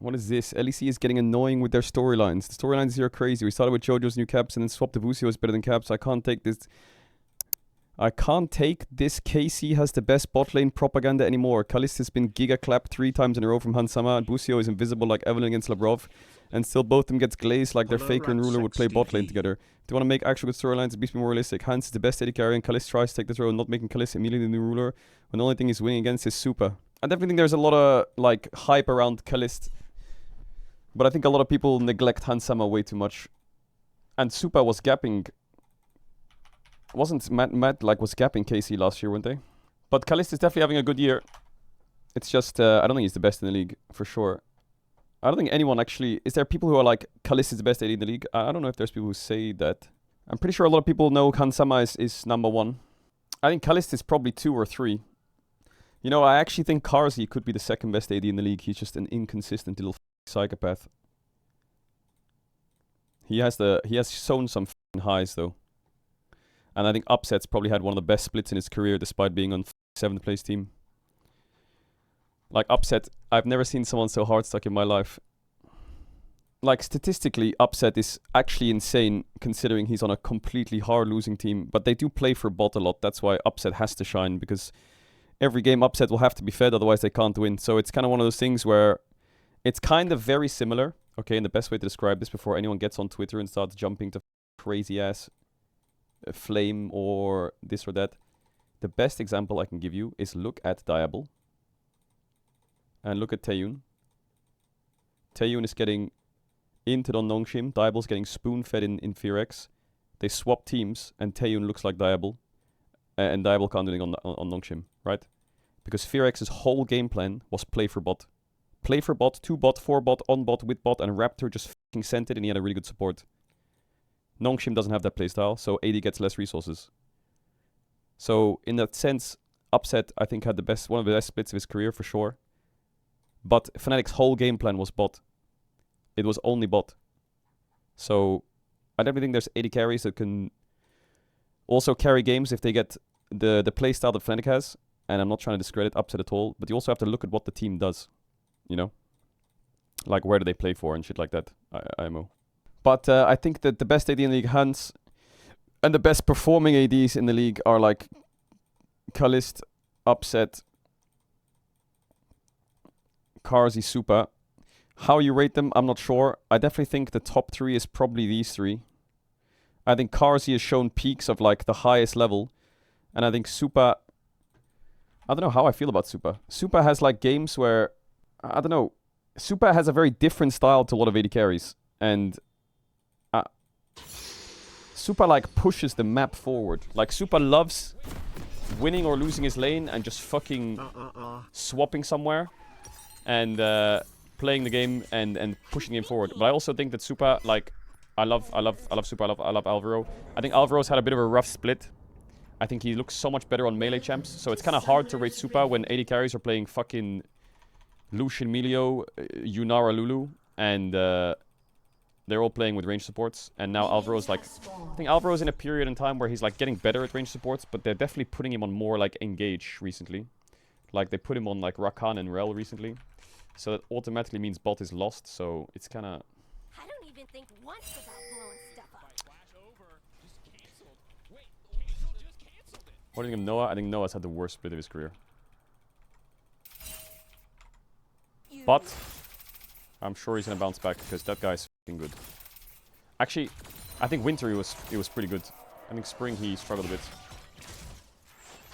What is this? LEC is getting annoying with their storylines. The storylines here are crazy. We started with JoJo's new caps and then swapped to Busio is better than caps. I can't take this. I can't take this. KC has the best bot lane propaganda anymore. Kalist has been giga clapped 3 times in a row from Hansama, and Busio is invisible like Evelyn against Labrov, and still both of them gets glazed like their Faker and Ruler would play bot lane together. If they want to make actual good storylines, it needs to be more realistic. Hans is the best AD carry, and Kalist tries to take this role, not making Kalist immediately the new ruler, when the only thing he's winning against is Supa. I definitely think there's a lot of like hype around Kalist, but I think a lot of people neglect Hansama way too much. And Supa was gapping. Wasn't Matt like was gapping KC last year, weren't they? But Kalist is definitely having a good year. It's just I don't think he's the best in the league for sure. I don't think anyone actually. Is there people who are like Kalist is the best AD in the league? I don't know if there's people who say that. I'm pretty sure a lot of people know Hansama is number 1. I think Kalist is probably 2 or 3. You know, I actually think Karzi could be the second best AD in the league. He's just an inconsistent little psychopath. He has shown some highs though. And I think Upset's probably had one of the best splits in his career despite being on 7th place team. Like Upset, I've never seen someone so hard stuck in my life. Like statistically, Upset is actually insane considering he's on a completely hard losing team. But they do play for bot a lot. That's why Upset has to shine, because every game Upset will have to be fed, otherwise they can't win. So it's kind of one of those things where it's kind of very similar. Okay, and the best way to describe this before anyone gets on Twitter and starts jumping to crazy ass flame or this or that. The best example I can give you is look at Diable and look at Taeyun. Taeyun is getting into the Nongshim. Diable's getting spoon-fed in Fearex. They swap teams and Taeyun looks like Diable. And Diable can't do anything on Nongshim, right? Because Fearex's whole game plan was play for bot. Play for bot, 2 bot, 4 bot, on bot, with bot, and Raptor just fucking sent it and he had a really good support. Nongshim doesn't have that playstyle, so AD gets less resources. So in that sense, Upset I think had one of the best splits of his career for sure. But Fnatic's whole game plan was bot. It was only bot. So I definitely think there's AD carries that can also carry games if they get the playstyle that Fnatic has. And I'm not trying to discredit Upset at all, but you also have to look at what the team does. You know? Like where do they play for and shit like that. IMO. But I think that the best AD in the league, Hans, and the best performing ADs in the league are like Kalist, Upset, Karzi, Supa. How you rate them, I'm not sure. I definitely think the top 3 is probably these 3. I think Karzi has shown peaks of like the highest level. And I think Supa, I don't know how I feel about Supa. Supa has like games where, I don't know, Supa has a very different style to a lot of AD carries. And Supa like pushes the map forward. Like Supa loves winning or losing his lane and just fucking swapping somewhere and playing the game and pushing the game forward. But I also think that Supa, like, I love Supa. I love Alvaro. I think Alvaro's had a bit of a rough split. I think he looks so much better on melee champs. So it's kind of hard to rate Supa when AD carries are playing fucking Lucian Melio, Yunara Lulu, and they're all playing with range supports. And now Alvaro's like, I think Alvaro's in a period in time where he's like getting better at range supports, but they're definitely putting him on more like engage recently. Like they put him on like Rakan and Rel recently. So that automatically means bot is lost, so it's kind of... I don't even think once about blowing stuff up. What do you think of Noah? I think Noah's had the worst split of his career. But I'm sure he's gonna bounce back because that guy's f***ing good. Actually, I think winter he was pretty good. I think spring he struggled a bit.